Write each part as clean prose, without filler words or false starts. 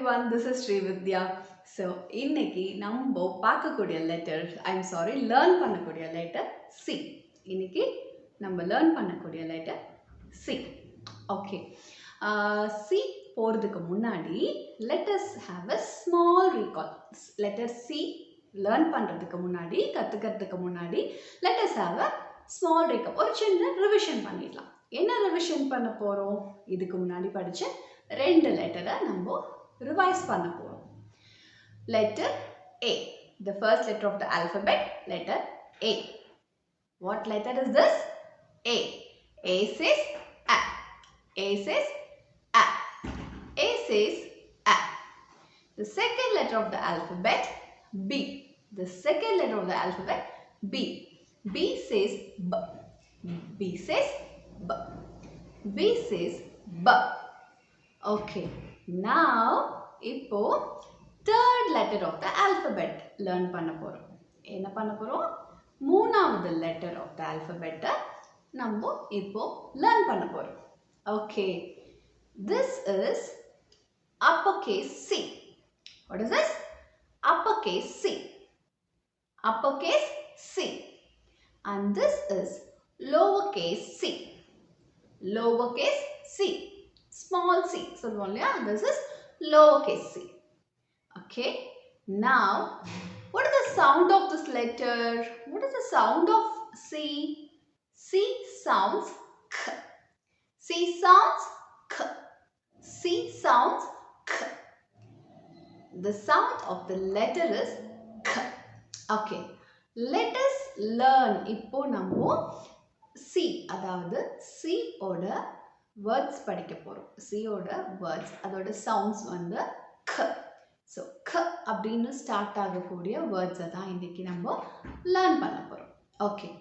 everyone, this is Srividya. So, இன்னைக்கு நம்ம பார்க்கக்கூடிய letter, learn பண்ணக்கூடிய letter C. இன்னைக்கு நம்ம learn பண்ணக்கூடிய letter C. Okay. C போறதுக்கு முன்னாடி let us have a small recall. Letter C learn பண்றதுக்கு முன்னாடி கத்துக்கிறதுக்கு முன்னாடி let us have a small recall. ஒரு சின்ன revision பண்ணிடலாம். என்ன revision பண்ண போறோம்? இதுக்கு முன்னாடி படிச்ச ரெண்டு லெட்டரை நம்ம ரிவைஸ் பண்ண போறோம். Letter A, the first letter of the alphabet, letter A. What letter is this? A. A says A. A says A. A says A. The second letter of the alphabet, B. The second letter of the alphabet, B. B says B. B says B. B says B. Okay, now இப்போ third letter of the alphabet learn பண்ண போறோம். என்ன பண்ண போறோம்? மூணாவது letter of the alphabet நம்ம இப்போ learn பண்ண போறோம். Okay, this is uppercase C. What is this? Uppercase C. Uppercase C. And this is lowercase c. Lowercase c. Small c. So, this is lowercase c. Okay. Now, what is the sound of this letter? What is the sound of C? C sounds k. C sounds k. C sounds k. The sound of the letter is k. Okay. Let us learn. இப்போ நம்ம C, அதாவது C ஓட words படிக்க போறோம். C ஓட words, அதோட sounds வந்து k. So, k அப்படின்னு ஸ்டார்ட் ஆகக்கூடிய words தான் இன்னைக்கு நம்ம learn பண்ண போறோம். Okay.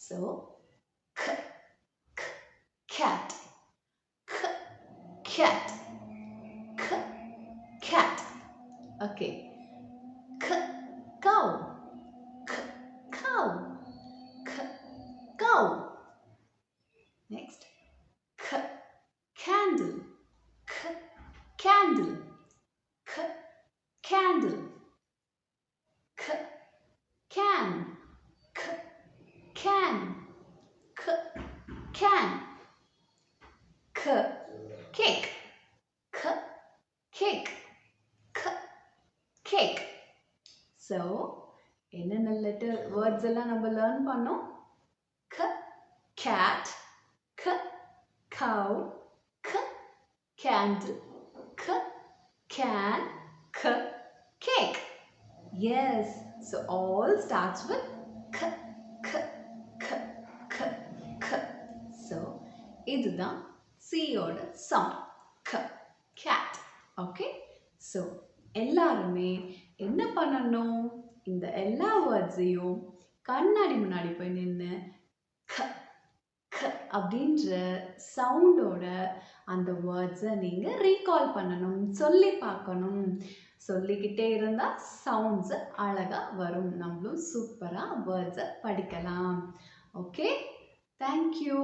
So, k, k, cat, k, cat, k, cat. Okay. K, cow, k, cow, k, cow. Next. K, candle, k, candle, k, candle, k, can, k, can, k, can, k, cake, k, cake, k, cake. So, என்னென்ன letter words எல்லாம் நம்ம learn பண்ணோம்? K, cat, k, cow, k, candle, k, can, k, cake. Yes, so all starts with k, k, k, k, k. So, இதுதான் C ஓட sound. K, cat. Okay? So, எல்லாருமே என்ன பண்ணணும்? இந்த எல்லா வேர்ட்ஸையும் கண்ணாடி முன்னாடி போய் நின்று க க அப்படின்ற சவுண்டோட அந்த வேர்ட்ஸை நீங்கள் ரீகால் பண்ணணும், சொல்லி பார்க்கணும். சொல்லிக்கிட்டே இருந்தால் சவுண்ட்ஸு அழகாக வரும். நம்மளும் சூப்பராக வேர்ட்ஸை படிக்கலாம். Okay, thank you.